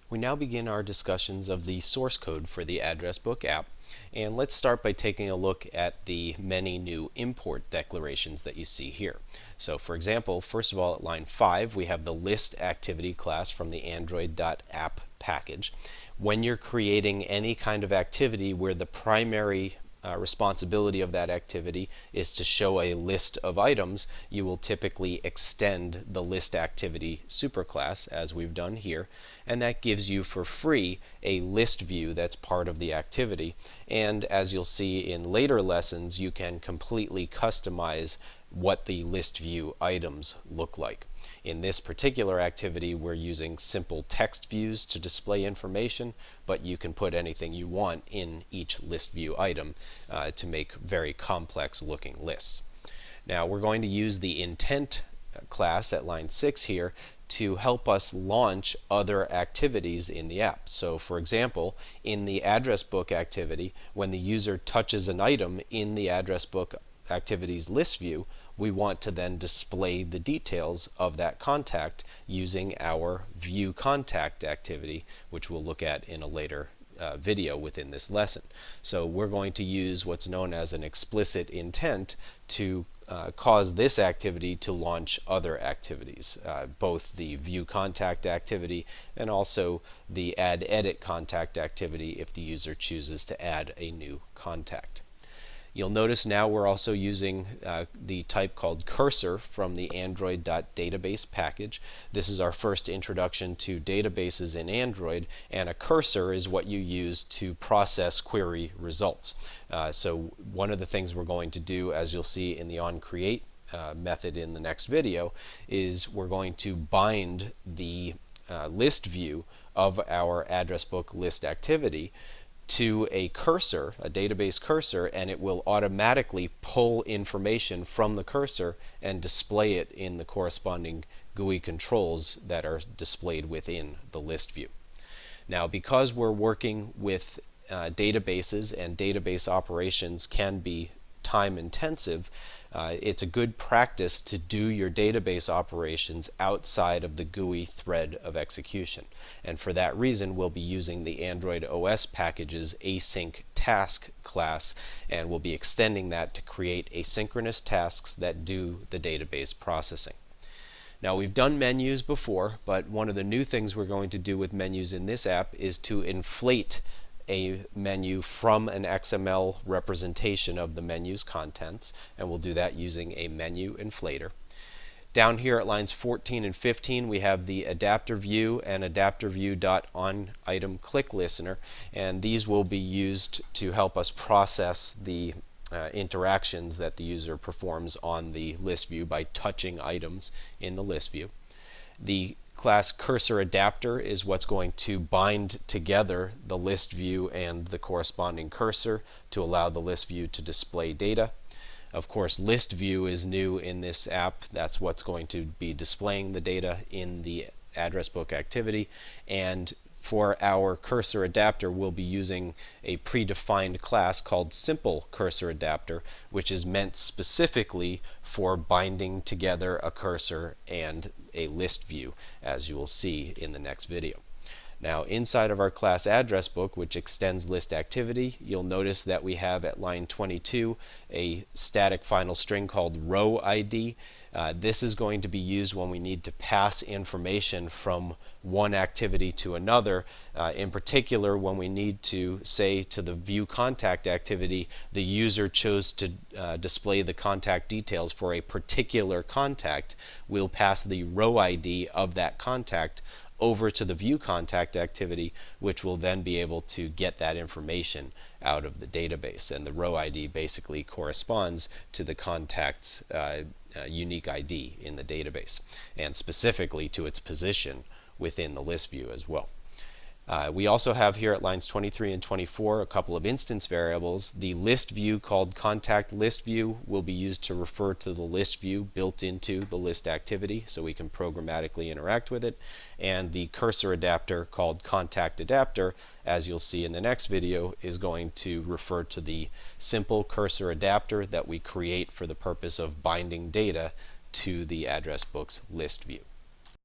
We now begin our discussions of the source code for the address book app, and let's start by taking a look at the many new import declarations that you see here. So for example, first of all at line 5 we have the list activity class from the android.app package. When you're creating any kind of activity where the primary responsibility of that activity is to show a list of items, you will typically extend the list activity superclass as we've done here, and that gives you for free a list view that's part of the activity. And as you'll see in later lessons, you can completely customize what the list view items look like. In this particular activity, we're using simple text views to display information, but you can put anything you want in each list view item to make very complex looking lists. Now we're going to use the intent class at line 6 here to help us launch other activities in the app. So for example, in the address book activity, when the user touches an item in the address book activities list view, we want to then display the details of that contact using our view contact activity, which we'll look at in a later video within this lesson. So we're going to use what's known as an explicit intent to cause this activity to launch other activities, both the view contact activity and also the add edit contact activity if the user chooses to add a new contact. You'll notice now we're also using the type called cursor from the Android.database package. This is our first introduction to databases in Android, and a cursor is what you use to process query results. So one of the things we're going to do, as you'll see in the onCreate method in the next video, is we're going to bind the list view of our address book list activity to a cursor, a database cursor, and it will automatically pull information from the cursor and display it in the corresponding GUI controls that are displayed within the list view. Now, because we're working with databases and database operations can be time intensive, it's a good practice to do your database operations outside of the GUI thread of execution. And for that reason, we'll be using the Android OS package's async task class, and we'll be extending that to create asynchronous tasks that do the database processing. Now, we've done menus before, but one of the new things we're going to do with menus in this app is to inflate a menu from an XML representation of the menu's contents, and we'll do that using a menu inflator. Down here at lines 14 and 15 we have the adapter view and adapter view.onItem click listener, and these will be used to help us process the interactions that the user performs on the list view by touching items in the list view. The class cursor adapter is what's going to bind together the list view and the corresponding cursor to allow the list view to display data. Of course, list view is new in this app. That's what's going to be displaying the data in the address book activity, and for our cursor adapter we'll be using a predefined class called simple cursor adapter, which is meant specifically for binding together a cursor and a list view, as you will see in the next video. Now, inside of our class address book, which extends list activity, you'll notice that we have at line 22 a static final string called row ID. This is going to be used when we need to pass information from one activity to another. In particular, when we need to say to the view contact activity, the user chose to display the contact details for a particular contact, we'll pass the row ID of that contact over to the view contact activity, which will then be able to get that information out of the database. And the row ID basically corresponds to the contact's unique ID in the database, and specifically to its position within the list view as well. We also have here at lines 23 and 24 a couple of instance variables. The list view called contact list view will be used to refer to the list view built into the list activity, so we can programmatically interact with it. And the cursor adapter called contact adapter, as you'll see in the next video, is going to refer to the simple cursor adapter that we create for the purpose of binding data to the address book's list view.